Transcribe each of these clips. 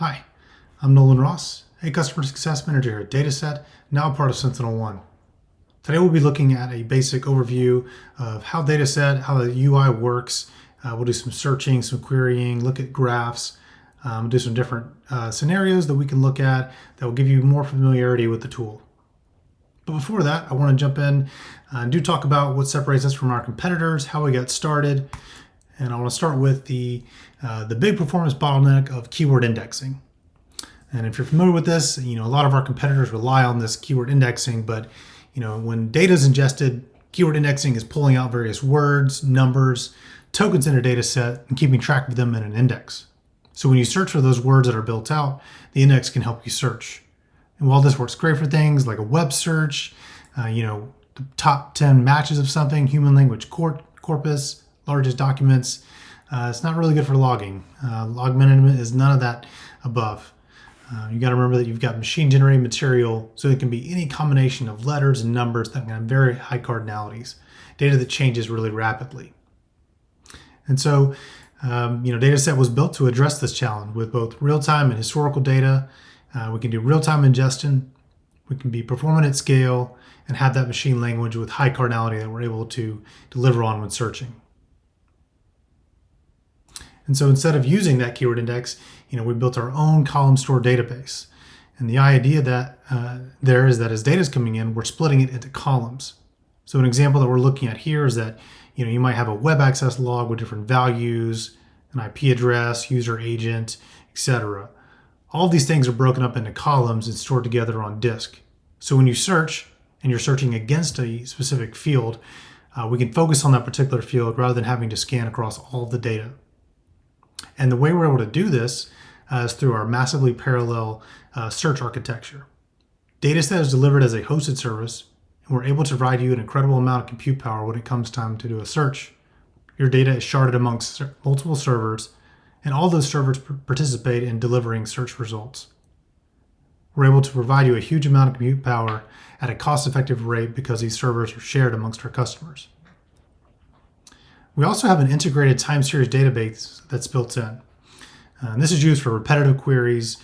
Hi, I'm Nolan Ross, a Customer Success Manager here at DataSet, now part of SentinelOne. Today we'll be looking at a basic overview of how DataSet, how the UI works. We'll do some searching, some querying, look at graphs, do some different scenarios that we can look at that will give you more familiarity with the tool. But before that, I want to jump in and do talk about what separates us from our competitors, how we got started, and I want to start with the big performance bottleneck of keyword indexing. And if you're familiar with this, a lot of our competitors rely on this keyword indexing, but when data is ingested, keyword indexing is pulling out various words, numbers, tokens in a data set and keeping track of them in an index. So when you search for those words that are built out, the index can help you search. And while this works great for things like a web search, the top 10 matches of something, human language corpus, largest documents, it's not really good for logging. Log management is none of that above. You got to remember that you've got machine generated material, so it can be any combination of letters and numbers that can have very high cardinalities, data that changes really rapidly. And so, DataSet was built to address this challenge with both real-time and historical data. We can do real-time ingestion, we can be performant at scale, and have that machine language with high cardinality that we're able to deliver on when searching. And so instead of using that keyword index, we built our own column store database. And the idea that there is that as data is coming in, we're splitting it into columns. So an example that we're looking at here is that you might have a web access log with different values, an IP address, user agent, etc. All of these things are broken up into columns and stored together on disk. So when you search and you're searching against a specific field, we can focus on that particular field rather than having to scan across all of the data. And the way we're able to do this is through our massively parallel search architecture. DataSet is delivered as a hosted service, and we're able to provide you an incredible amount of compute power when it comes time to do a search. Your data is sharded amongst multiple servers, and all those servers participate in delivering search results. We're able to provide you a huge amount of compute power at a cost-effective rate because these servers are shared amongst our customers. We also have an integrated time series database that's built in. And this is used for repetitive queries.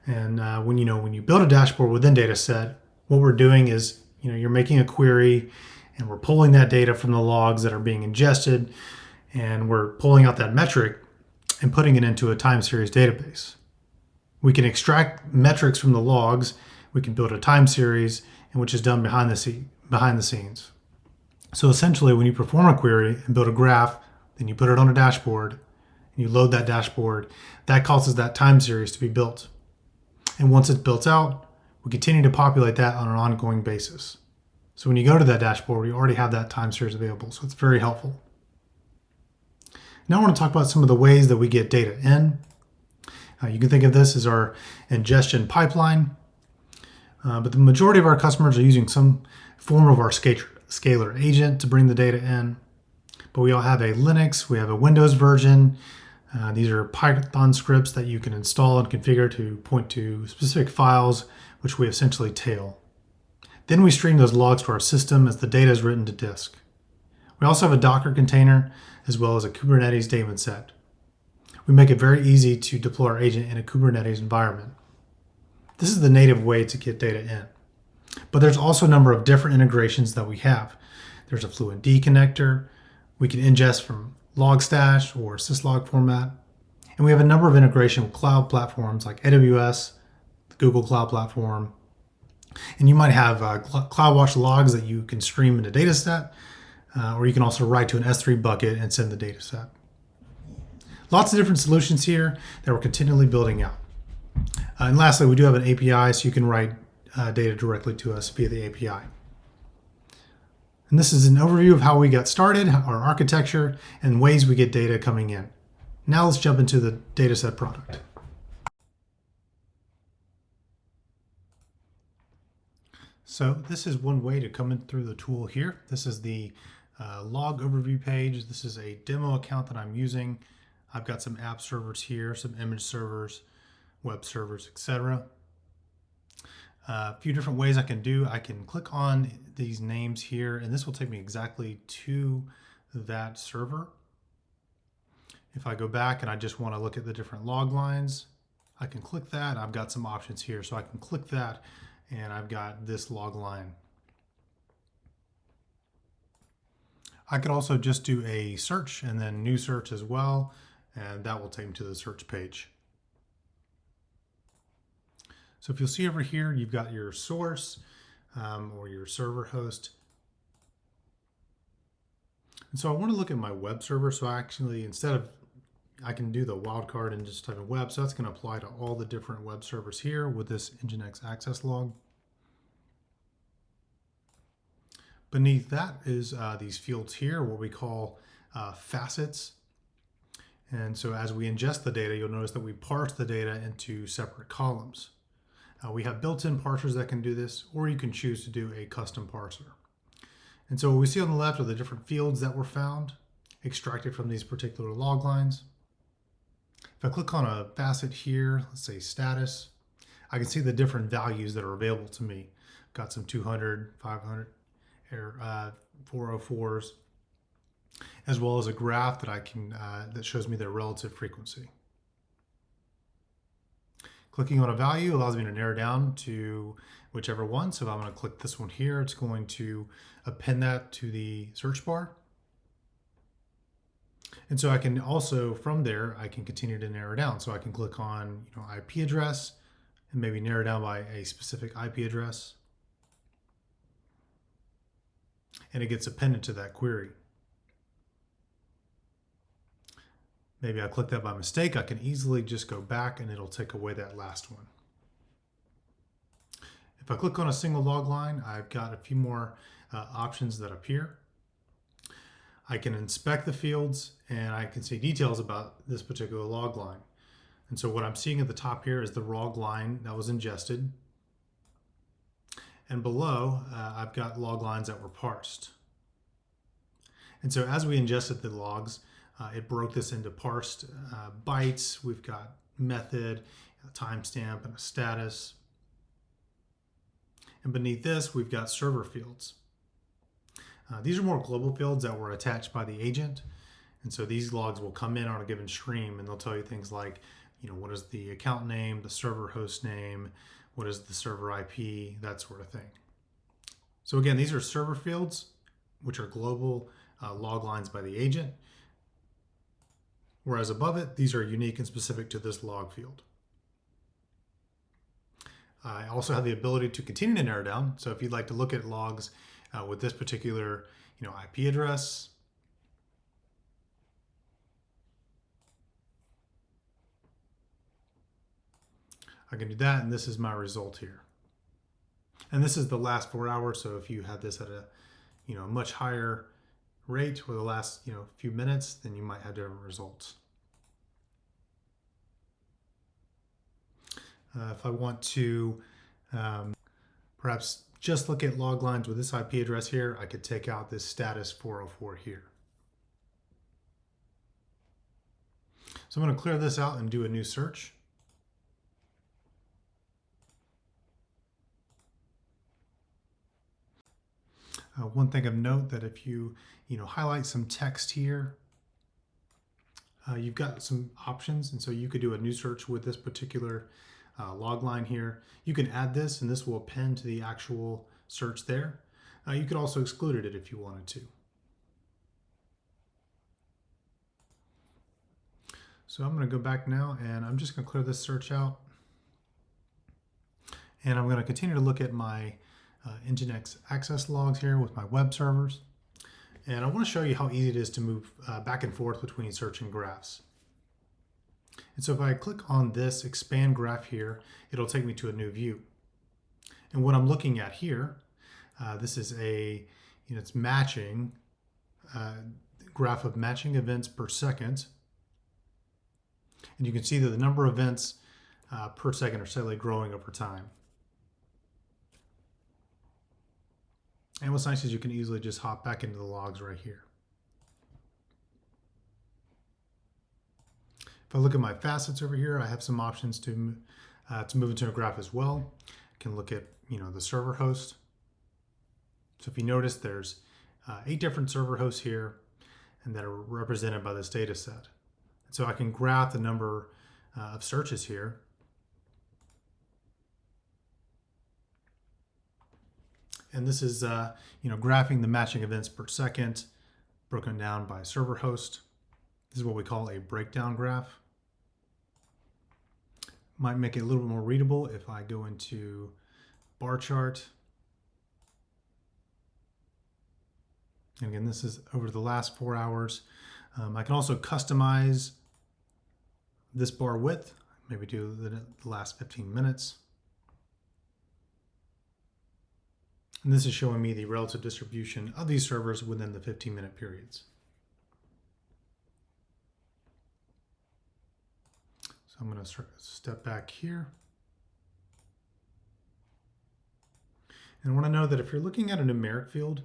And when you build a dashboard within DataSet, what we're doing is you're making a query, and we're pulling that data from the logs that are being ingested, and we're pulling out that metric and putting it into a time series database. We can extract metrics from the logs. We can build a time series, and which is done behind the scenes. So essentially, when you perform a query and build a graph, then you put it on a dashboard, and you load that dashboard, that causes that time series to be built. And once it's built out, we continue to populate that on an ongoing basis. So when you go to that dashboard, you already have that time series available. So it's very helpful. Now I want to talk about some of the ways that we get data in. You can think of this as our ingestion pipeline. But the majority of our customers are using some form of our scalar agent to bring the data in. But we all have a Linux, we have a Windows version. These are Python scripts that you can install and configure to point to specific files, which we essentially tail. Then we stream those logs to our system as the data is written to disk. We also have a Docker container as well as a Kubernetes daemon set. We make it very easy to deploy our agent in a Kubernetes environment. This is the native way to get data in. But there's also a number of different integrations that we have. There's a FluentD connector. We can ingest from Logstash or syslog format. And we have a number of integration with cloud platforms like AWS, the Google Cloud Platform. And you might have CloudWatch logs that you can stream into DataSet, or you can also write to an S3 bucket and send the dataset. Lots of different solutions here that we're continually building out. And lastly, we do have an API, so you can write data directly to us via the API. And this is an overview of how we got started, our architecture, and ways we get data coming in. Now let's jump into the DataSet product. So this is one way to come in through the tool here. This is the log overview page. This is a demo account that I'm using. I've got some app servers here, some image servers, web servers, etc. A few different ways I can click on these names here, and this will take me exactly to that server. If I go back and I just want to look at the different log lines, I can click that. I've got some options here. So I can click that and I've got this log line. I could also just do a search and then new search as well, and that will take me to the search page. So if you'll see over here, you've got your source or your server host. And so I want to look at my web server. So actually, I can do the wildcard and just type in web. So that's going to apply to all the different web servers here with this Nginx access log. Beneath that is these fields here, what we call facets. And so as we ingest the data, you'll notice that we parse the data into separate columns. We have built-in parsers that can do this, or you can choose to do a custom parser. And so what we see on the left are the different fields that were found, extracted from these particular log lines. If I click on a facet here, let's say status, I can see the different values that are available to me. Got some 200, 500, 404s, as well as a graph that I can that shows me their relative frequency. Clicking on a value allows me to narrow down to whichever one. So if I'm going to click this one here, it's going to append that to the search bar. And so I can also, from there, I can continue to narrow down. So I can click on IP address and maybe narrow down by a specific IP address. And it gets appended to that query. Maybe I clicked that by mistake. I can easily just go back and it'll take away that last one. If I click on a single log line, I've got a few more options that appear. I can inspect the fields and I can see details about this particular log line. And so what I'm seeing at the top here is the log line that was ingested. And below, I've got log lines that were parsed. And so as we ingested the logs, it broke this into parsed bytes. We've got method, a timestamp, and a status. And beneath this, we've got server fields. These are more global fields that were attached by the agent. And so these logs will come in on a given stream and they'll tell you things like, what is the account name, the server host name, what is the server IP, that sort of thing. So again, these are server fields, which are global log lines by the agent. Whereas above it, these are unique and specific to this log field. I also have the ability to continue to narrow down. So if you'd like to look at logs with this particular IP address, I can do that, and this is my result here. And this is the last 4 hours, so if you had this at a much higher rate for the last few minutes, then you might have different results. If I want to perhaps just look at log lines with this IP address here, I could take out this status 404 here. So I'm going to clear this out and do a new search. One thing of note that if you highlight some text here, you've got some options, and so you could do a new search with this particular log line here. You can add this, and this will append to the actual search there. You could also exclude it if you wanted to. So I'm going to go back now, and I'm just going to clear this search out. And I'm going to continue to look at my Nginx access logs here with my web servers. And I want to show you how easy it is to move back and forth between searching graphs. And so if I click on this expand graph here, it'll take me to a new view. And what I'm looking at here, this is it's matching, graph of matching events per second. And you can see that the number of events per second are steadily growing over time. And what's nice is you can easily just hop back into the logs right here. If I look at my facets over here, I have some options to move into a graph as well. I can look at the server host. So if you notice, there's 8 different server hosts here, and that are represented by this data set. And so I can graph the number of searches here, And this is graphing the matching events per second, broken down by server host. This is what we call a breakdown graph. Might make it a little bit more readable if I go into bar chart. And again, this is over the last 4 hours. I can also customize this bar width, maybe do the last 15 minutes. And this is showing me the relative distribution of these servers within the 15-minute periods. So I'm going to step back here. And I want to know that if you're looking at a numeric field,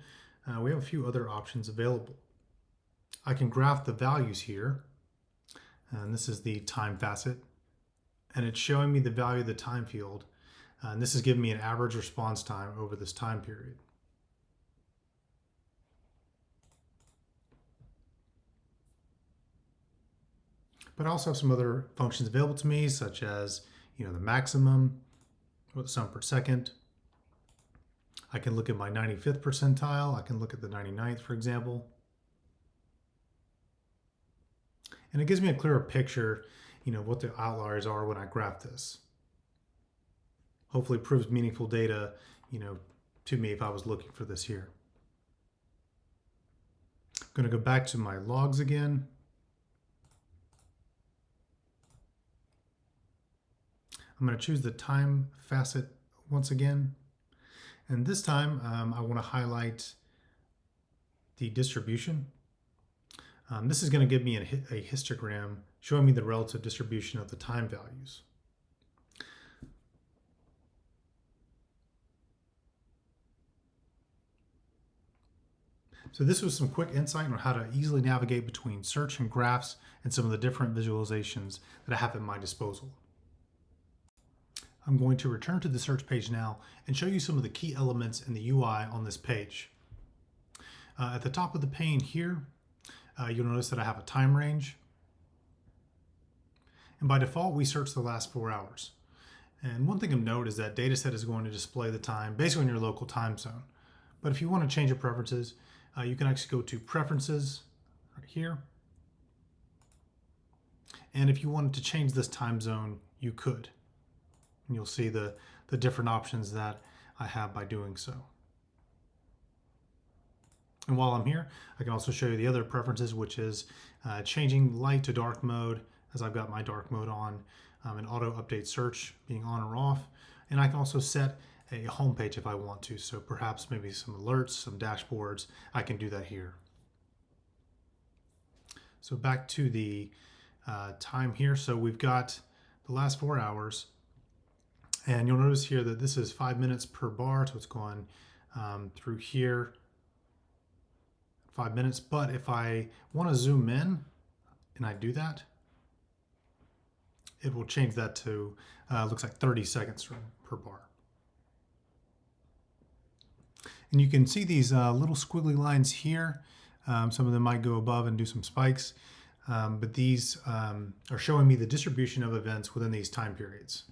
we have a few other options available. I can graph the values here, and this is the time facet, and it's showing me the value of the time field, and this is giving me an average response time over this time period. But I also have some other functions available to me, such as the maximum, or the sum per second. I can look at my 95th percentile. I can look at the 99th, for example. And it gives me a clearer picture, what the outliers are when I graph this. Hopefully it proves meaningful data, to me if I was looking for this here. I'm going to go back to my logs again. I'm going to choose the time facet once again. And this time I want to highlight the distribution. This is going to give me a histogram showing me the relative distribution of the time values. So this was some quick insight on how to easily navigate between search and graphs and some of the different visualizations that I have at my disposal. I'm going to return to the search page now and show you some of the key elements in the UI on this page. At the top of the pane here, you'll notice that I have a time range. And by default, we search the last 4 hours. And one thing of note is that DataSet is going to display the time based on your local time zone. But if you want to change your preferences, you can actually go to Preferences right here. And if you wanted to change this time zone, you could. And you'll see the different options that I have by doing so. And while I'm here, I can also show you the other preferences, which is changing light to dark mode, as I've got my dark mode on, and auto update search being on or off. And I can also set a home page if I want to. So perhaps maybe some alerts, some dashboards, I can do that here. So back to the time here. So we've got the last 4 hours. And you'll notice here that this is 5 minutes per bar. So it's going through here. 5 minutes, but if I want to zoom in and I do that, it will change that to looks like 30 seconds per bar. And you can see these little squiggly lines here. Some of them might go above and do some spikes, but these are showing me the distribution of events within these time periods.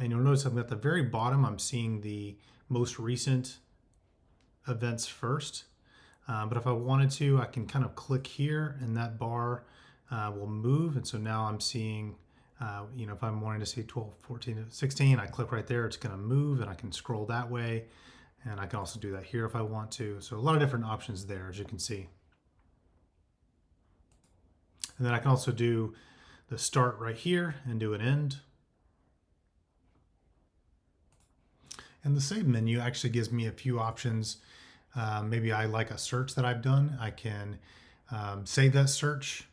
And you'll notice I'm at the very bottom, I'm seeing the most recent events first, but if I wanted to, I can kind of click here and that bar will move. And so now I'm seeing, if I'm wanting to see 12, 14, 16, I click right there, it's going to move and I can scroll that way. And I can also do that here if I want to. So a lot of different options there, as you can see. And then I can also do the start right here and do an end. And the save menu actually gives me a few options. Maybe I like a search that I've done. I can save that search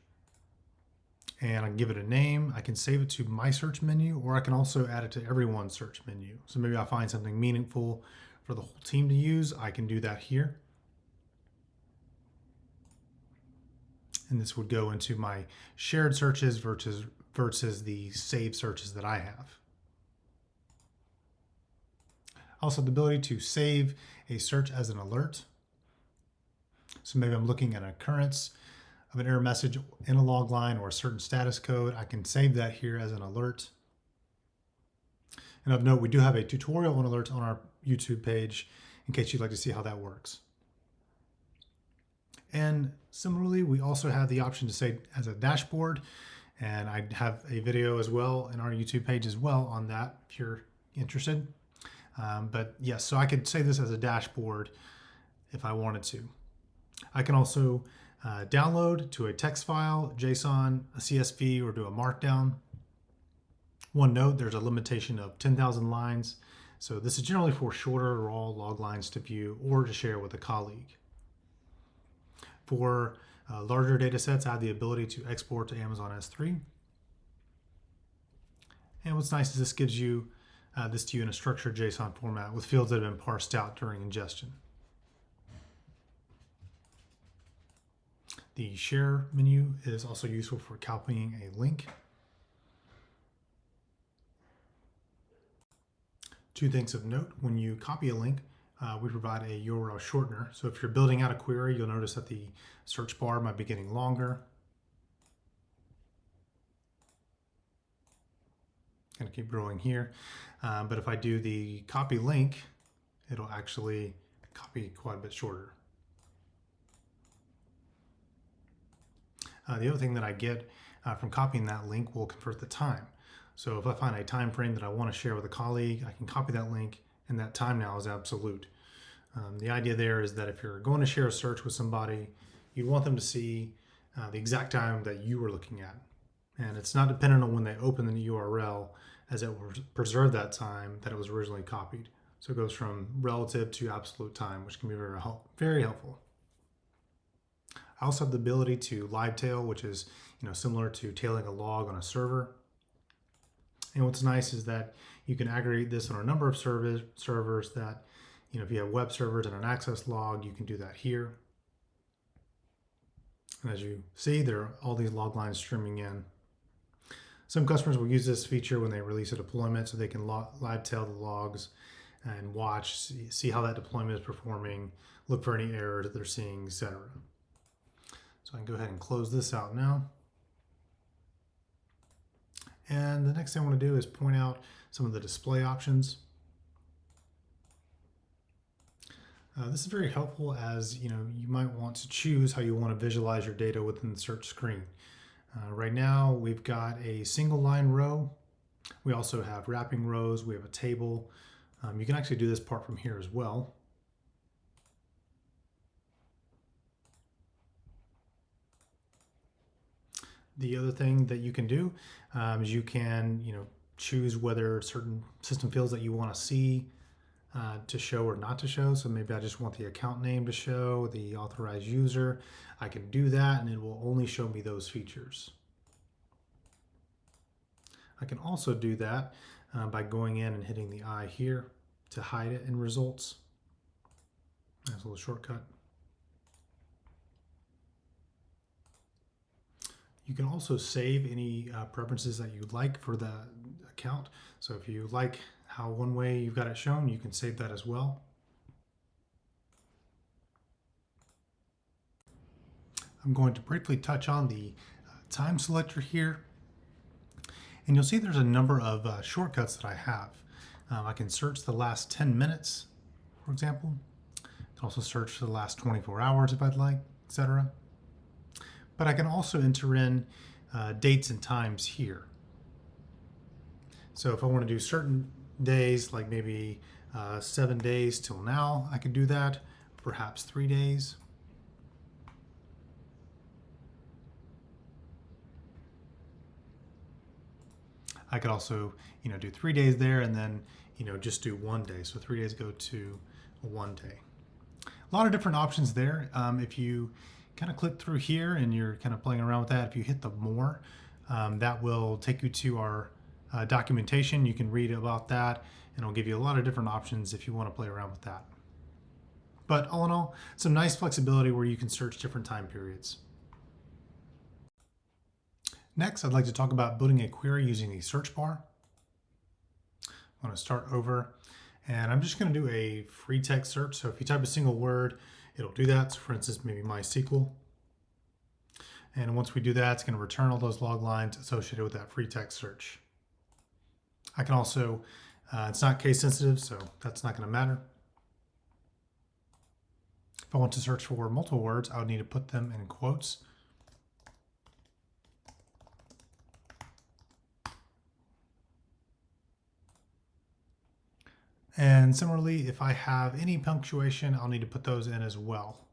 and I can give it a name. I can save it to my search menu, or I can also add it to everyone's search menu. So maybe I find something meaningful for the whole team to use. I can do that here. And this would go into my shared searches versus the saved searches that I have. Also, the ability to save a search as an alert. So maybe I'm looking at an occurrence of an error message in a log line or a certain status code. I can save that here as an alert. And of note, we do have a tutorial on alerts on our YouTube page in case you'd like to see how that works. And similarly, we also have the option to say as a dashboard, and I have a video as well in our YouTube page as well on that if you're interested. But yes, so I could say this as a dashboard if I wanted to. I can also download to a text file, JSON, a CSV, or do a markdown. One note, there's a limitation of 10,000 lines. So this is generally for shorter raw log lines to view or to share with a colleague. For larger data sets, I have the ability to export to Amazon S3. And what's nice is this gives you this to you in a structured JSON format with fields that have been parsed out during ingestion. The share menu is also useful for copying a link. Two things of note: when you copy a link, we provide a URL shortener. So if you're building out a query, you'll notice that the search bar might be getting longer. Going to keep growing here. But if I do the copy link, it'll actually copy quite a bit shorter. The other thing that I get from copying that link will convert the time. So if I find a time frame that I want to share with a colleague, I can copy that link, and that time now is absolute. The idea there is that if you're going to share a search with somebody, you want them to see the exact time that you were looking at. And it's not dependent on when they open the URL, as it will preserve that time that it was originally copied. So it goes from relative to absolute time, which can be very helpful. I also have the ability to live tail, which is similar to tailing a log on a server. And what's nice is that you can aggregate this on a number of servers that, if you have web servers and an access log, you can do that here. And as you see, there are all these log lines streaming in. Some customers will use this feature when they release a deployment so they can live tail the logs and watch, see how that deployment is performing, look for any errors that they're seeing, etc. So I can go ahead and close this out now. And the next thing I want to do is point out some of the display options. This is very helpful as you might want to choose how you want to visualize your data within the search screen. Right now we've got a single line row. We also have wrapping rows. We have a table. You can actually do this part from here as well. The other thing that you can do is you can, choose whether certain system fields that you want to see to show or not to show. So maybe I just want the account name to show, the authorized user. I can do that and it will only show me those features. I can also do that by going in and hitting the I here to hide it in results. That's a little shortcut. You can also save any preferences that you'd like for the account. So if you like how one way you've got it shown, you can save that as well. I'm going to briefly touch on the time selector here. And you'll see there's a number of shortcuts that I have. I can search the last 10 minutes, for example. I can also search for the last 24 hours if I'd like, etc. But I can also enter in dates and times here. So if I want to do certain days, like maybe 7 days till now, I could do that, perhaps 3 days. I could also, do 3 days there and then, just do 1 day. So 3 days go to 1 day. A lot of different options there. If you kind of click through here and you're kind of playing around with that, if you hit the more, that will take you to our documentation. You can read about that and it'll give you a lot of different options if you want to play around with that. But all in all, some nice flexibility where you can search different time periods. Next, I'd like to talk about building a query using the search bar. I'm going to start over and I'm just going to do a free text search. So if you type a single word, it'll do that. So for instance, maybe MySQL. And once we do that, it's going to return all those log lines associated with that free text search. I can also It's not case sensitive, so that's not going to matter. If I want to search for multiple words, I would need to put them in quotes. And similarly, if I have any punctuation, I'll need to put those in as well.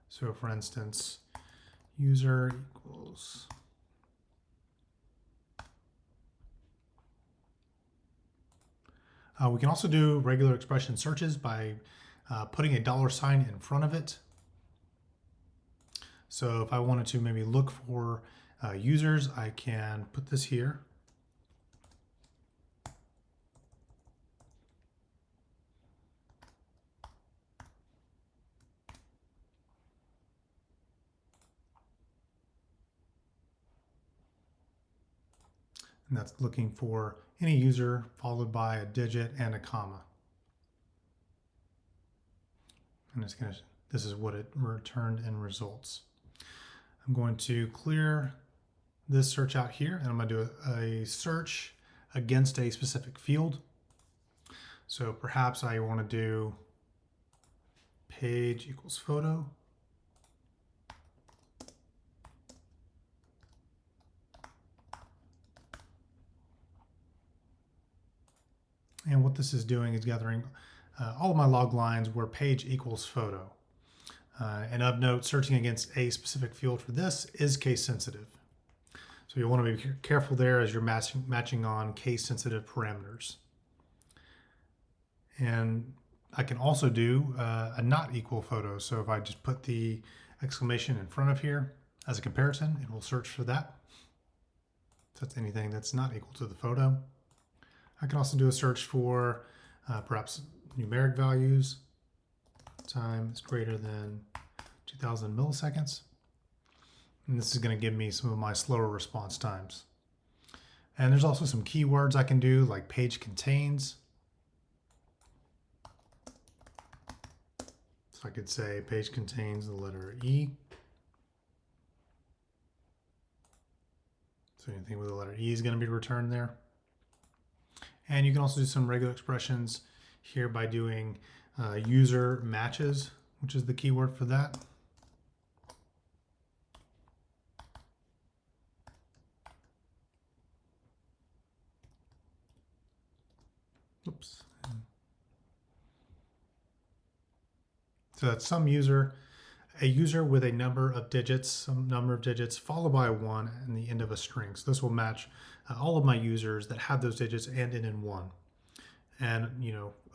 So for instance, user equals we can also do regular expression searches by putting a $sign in front of it. So if I wanted to maybe look for users, I can put this here. And that's looking for any user followed by a digit and a comma. And this is what it returned in results. I'm going to clear this search out here, and I'm going to do a search against a specific field. So perhaps I want to do page equals photo. And what this is doing is gathering all of my log lines where page equals photo. And of note, searching against a specific field for this is case sensitive. So you'll want to be careful there as you're matching on case sensitive parameters. And I can also do a not equal photo. So if I just put the exclamation in front of here as a comparison, it will search for that. So that's anything that's not equal to the photo. I can also do a search for perhaps numeric values. Time is greater than 2000 milliseconds. And this is going to give me some of my slower response times. And there's also some keywords I can do, like page contains. So I could say page contains the letter E. So anything with the letter E is going to be returned there. And you can also do some regular expressions here by doing user matches, which is the keyword for that. Oops. So that's a user with a number of digits, some number of digits followed by a 1 and the end of a string. So this will match all of my users that have those digits and end in 1. And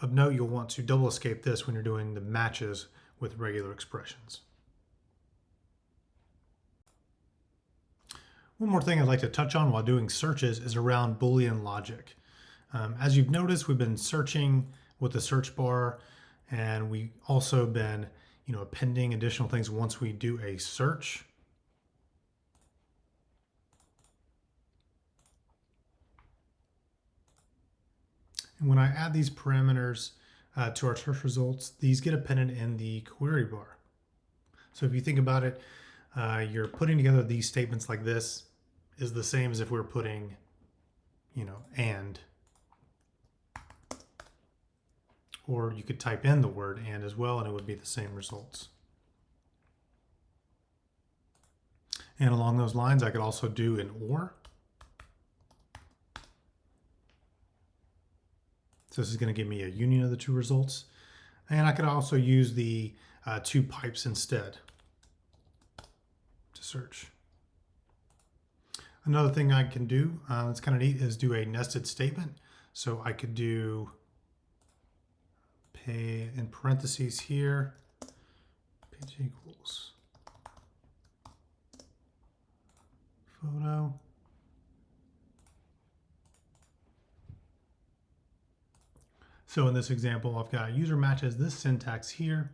of note, you'll want to double escape this when you're doing the matches with regular expressions. One more thing I'd like to touch on while doing searches is around Boolean logic. As you've noticed, we've been searching with the search bar, and we also been appending additional things once we do a search. And when I add these parameters to our search results, these get appended in the query bar. So if you think about it, you're putting together these statements like this is the same as if we were putting, and. Or you could type in the word and as well, and it would be the same results. And along those lines, I could also do an or. So this is going to give me a union of the two results. And I could also use the two pipes instead to search. Another thing I can do that's kind of neat is do a nested statement. So I could do pay in parentheses here, page equals photo. So in this example, I've got user matches this syntax here,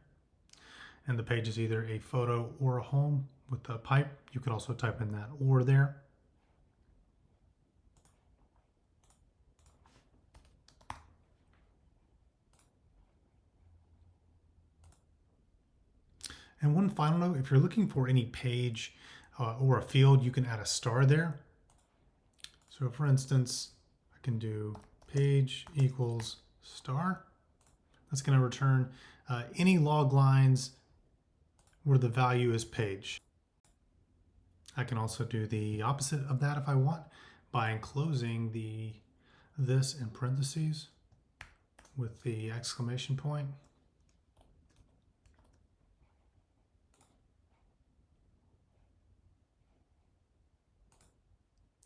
and the page is either a photo or a home with a pipe. You could also type in that or there. And one final note, if you're looking for any page or a field, you can add a star there. So for instance, I can do page equals star. That's going to return any log lines where the value is page. I can also do the opposite of that if I want by enclosing this in parentheses with the exclamation point.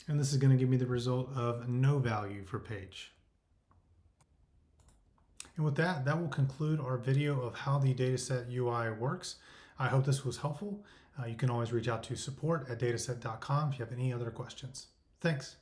And this is going to give me the result of no value for page. And with that, that will conclude our video of how the DataSet UI works. I hope this was helpful. You can always reach out to support@dataset.com if you have any other questions. Thanks.